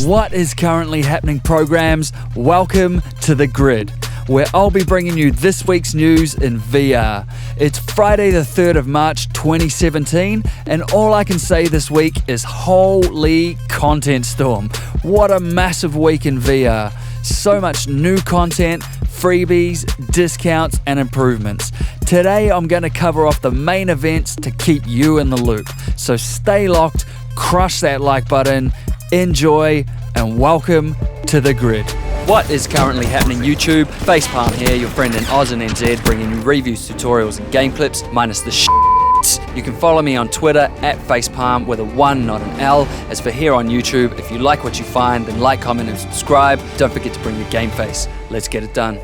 What is currently happening, programs? Welcome to The Grid, where I'll be bringing you this week's news in VR. It's Friday the 3rd of March 2017, and all I can say this week is holy content storm. What a massive week in VR. So much new content, freebies, discounts, and improvements. Today I'm going to cover off the main events to keep you in the loop. So stay locked, crush that like button, enjoy, and welcome to The Grid. What is currently happening, YouTube? Facepalm here, your friend in Oz and NZ, bringing you reviews, tutorials, and game clips, minus the shit. You can follow me on Twitter at Facepalm with a 1, not an L. As for here on YouTube, if you like what you find, then like, comment, and subscribe. Don't forget to bring your game face. Let's get it done.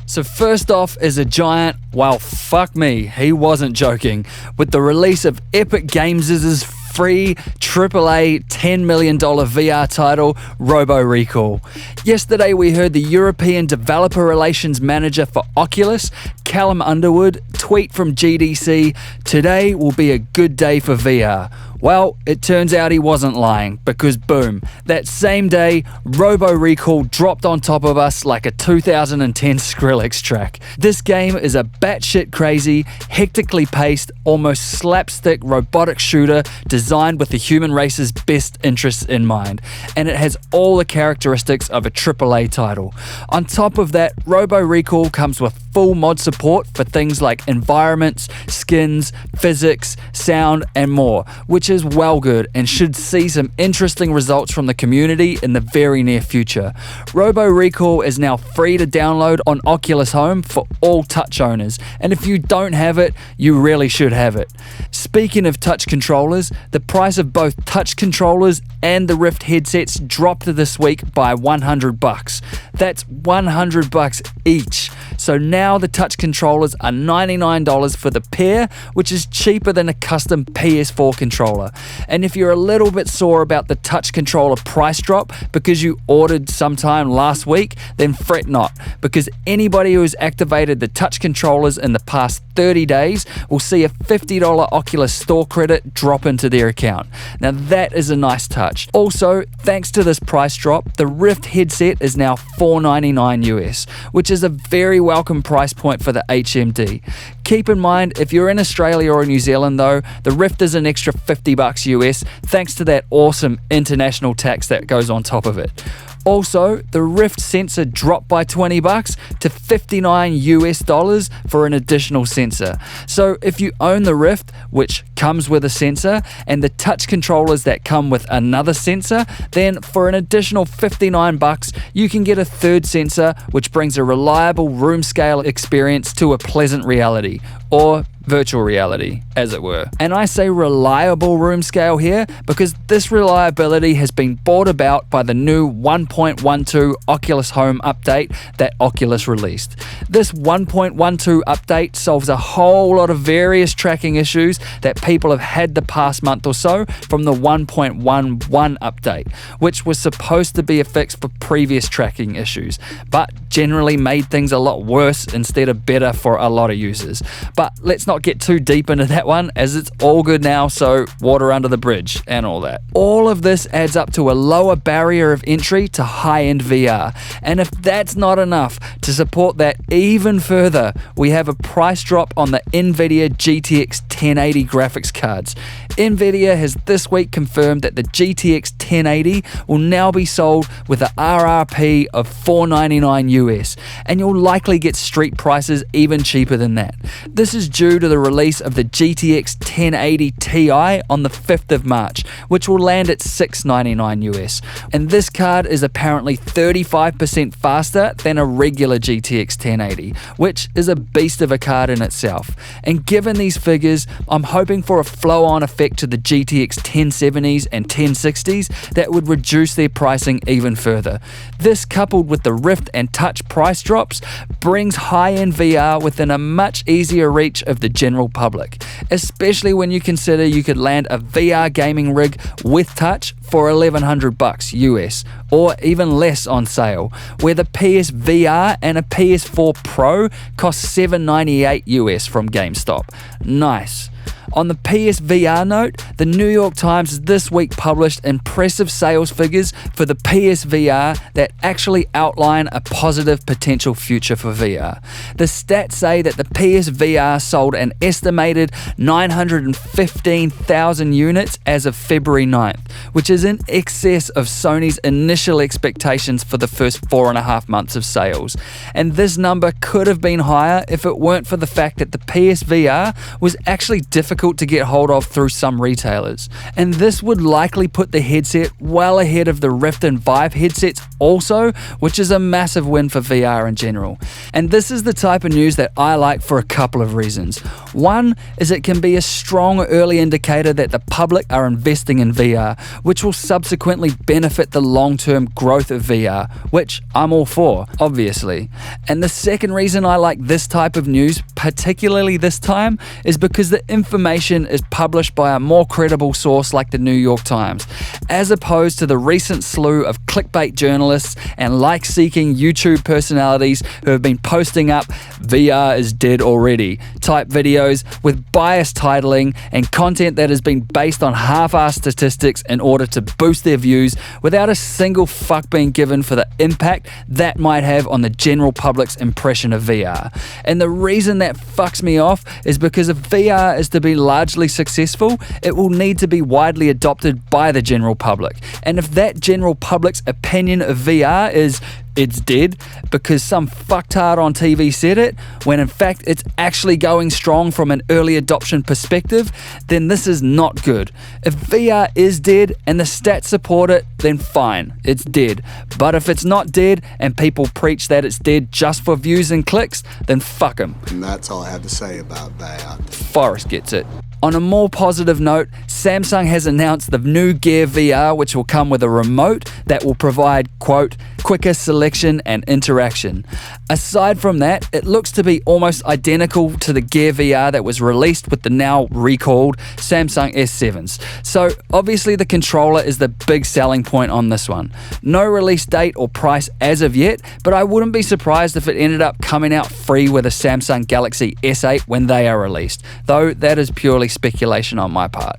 So first off is a giant, well, fuck me, he wasn't joking, with the release of Epic Games' free AAA $10 million VR title, Robo Recall. Yesterday we heard the European Developer Relations Manager for Oculus, Callum Underwood, tweet from GDC, "Today will be a good day for VR." Well, it turns out he wasn't lying, because boom, that same day, Robo Recall dropped on top of us like a 2010 Skrillex track. This game is a batshit crazy, hectically paced, almost slapstick robotic shooter designed with the human race's best interests in mind, and it has all the characteristics of a AAA title. On top of that, Robo Recall comes with full mod support for things like environments, skins, physics, sound, and more, which is well good and should see some interesting results from the community in the very near future. Robo Recall is now free to download on Oculus Home for all Touch owners, and if you don't have it, you really should have it. Speaking of Touch controllers, the price of both Touch controllers and the Rift headsets dropped this week by $100. That's $100 each. So now the Touch controllers are $99 for the pair, which is cheaper than a custom PS4 controller. And if you're a little bit sore about the Touch controller price drop because you ordered sometime last week, then fret not, because anybody who has activated the Touch controllers in the past 30 days will see a $50 Oculus store credit drop into their account. Now that is a nice touch. Also, thanks to this price drop, the Rift headset is now $499 US, which is a very welcome price point for the HMD. Keep in mind, if you're in Australia or New Zealand though, the Rift is an extra $50 US thanks to that awesome international tax that goes on top of it. Also, the Rift sensor dropped by $20 to $59 US for an additional sensor. So if you own the Rift, which comes with a sensor, and the Touch controllers that come with another sensor, then for an additional $59, you can get a third sensor, which brings a reliable room scale experience to a pleasant reality, or virtual reality, as it were. And I say reliable room scale here because this reliability has been brought about by the new 1.12 Oculus Home update that Oculus released. This 1.12 update solves a whole lot of various tracking issues that people have had the past month or so from the 1.11 update, which was supposed to be a fix for previous tracking issues, but generally made things a lot worse instead of better for a lot of users. But let's not get too deep into that one, as it's all good now, so water under the bridge and all that. All of this adds up to a lower barrier of entry to high-end VR, and if that's not enough to support that even further, we have a price drop on the Nvidia GTX 1080 graphics cards. Nvidia has this week confirmed that the GTX 1080 will now be sold with an RRP of $499 US, and you'll likely get street prices even cheaper than that. This is due to the release of the GTX 1080 Ti on the 5th of March, which will land at $699 US. And this card is apparently 35% faster than a regular GTX 1080, which is a beast of a card in itself. And given these figures, I'm hoping for a flow-on effect to the GTX 1070s and 1060s that would reduce their pricing even further. This, coupled with the Rift and Touch price drops, brings high-end VR within a much easier reach of the general public, especially when you consider you could land a VR gaming rig with Touch for $1,100 US, or even less on sale, where the PSVR and a PS4 Pro cost $798 US from GameStop. Nice. On the PSVR note, the New York Times this week published impressive sales figures for the PSVR that actually outline a positive potential future for VR. The stats say that the PSVR sold an estimated 915,000 units as of February 9th, which is in excess of Sony's initial expectations for the first 4.5 months of sales. And this number could have been higher if it weren't for the fact that the PSVR was actually difficult to get hold of through some retailers. And this would likely put the headset well ahead of the Rift and Vive headsets also, which is a massive win for VR in general. And this is the type of news that I like for a couple of reasons. One is it can be a strong early indicator that the public are investing in VR, which will subsequently benefit the long-term growth of VR, which I'm all for, obviously. And the second reason I like this type of news, particularly this time, is because the information is published by a more credible source like the New York Times, as opposed to the recent slew of clickbait journalists and like-seeking YouTube personalities who have been posting up "VR is dead already" type videos with biased titling and content that has been based on half-assed statistics in order to boost their views without a single fuck being given for the impact that might have on the general public's impression of VR. And the reason that fucks me off is because if VR is to be largely successful, it will need to be widely adopted by the general public. And if that general public's opinion of VR is it's dead because some fucktard on TV said it, when in fact it's actually going strong from an early adoption perspective, then this is not good. If VR is dead and the stats support it, then fine, it's dead. But if it's not dead and people preach that it's dead just for views and clicks, then fuck them. And that's all I have to say about that. Forrest gets it. On a more positive note, Samsung has announced the new Gear VR, which will come with a remote that will provide, quote, quicker selection and interaction. Aside from that, it looks to be almost identical to the Gear VR that was released with the now recalled Samsung S7s. So obviously the controller is the big selling point on this one. No release date or price as of yet, but I wouldn't be surprised if it ended up coming out free with a Samsung Galaxy S8 when they are released, though that is purely speculation on my part.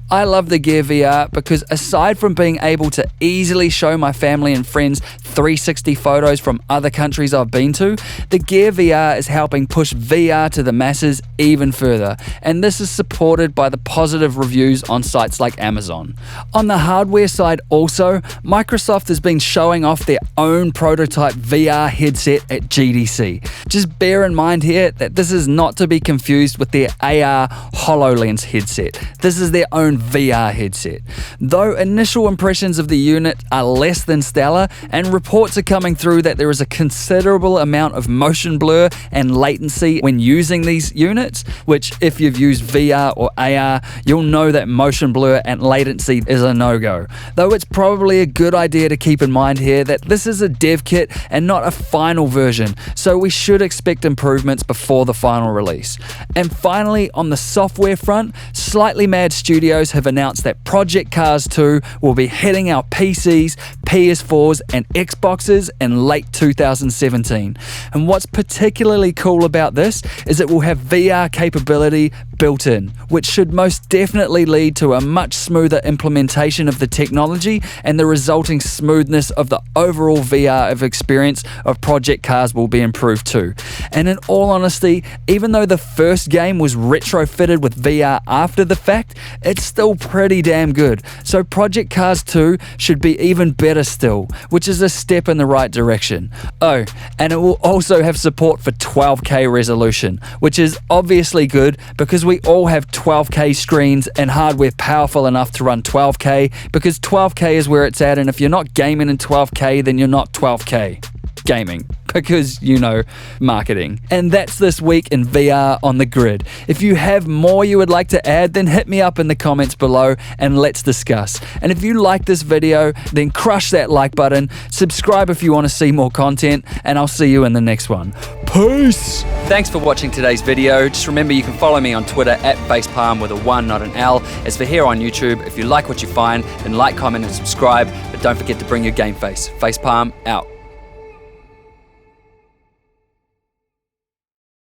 I love the Gear VR because aside from being able to easily show my family and friends 360 photos from other countries I've been to, the Gear VR is helping push VR to the masses even further, and this is supported by the positive reviews on sites like Amazon. On the hardware side also, Microsoft has been showing off their own prototype VR headset at GDC. Just bear in mind here that this is not to be confused with their AR HoloLens headset. This is their own VR headset. Though initial impressions of the unit are less than stellar, and reports are coming through that there is a considerable amount of motion blur and latency when using these units, which if you've used VR or AR, you'll know that motion blur and latency is a no-go. Though it's probably a good idea to keep in mind here that this is a dev kit and not a final version, so we should expect improvements before the final release. And finally, on the software front, Slightly Mad Studios have announced that Project Cars 2 will be hitting our PCs, PS4s and Xboxes in late 2017. And what's particularly cool about this is it will have VR capability built in, which should most definitely lead to a much smoother implementation of the technology, and the resulting smoothness of the overall VR experience of Project Cars will be improved too. And in all honesty, even though the first game was retrofitted with VR after the fact, it's still pretty damn good. So Project Cars 2 should be even better still, which is a step in the right direction. Oh, and it will also have support for 12K resolution, which is obviously good because we all have 12K screens and hardware powerful enough to run 12K, because 12K is where it's at, and if you're not gaming in 12K, then you're not 12K gaming, because, you know, marketing. And that's this week in VR on the Grid. If you have more you would like to add, then hit me up in the comments below and let's discuss. And if you like this video, then crush that like button, subscribe if you want to see more content, and I'll see you in the next one. Peace! Thanks for watching today's video. Just remember you can follow me on Twitter at facepalm with a 1, not an L. As for here on YouTube, if you like what you find, then like, comment and subscribe, but don't forget to bring your game face. Facepalm out.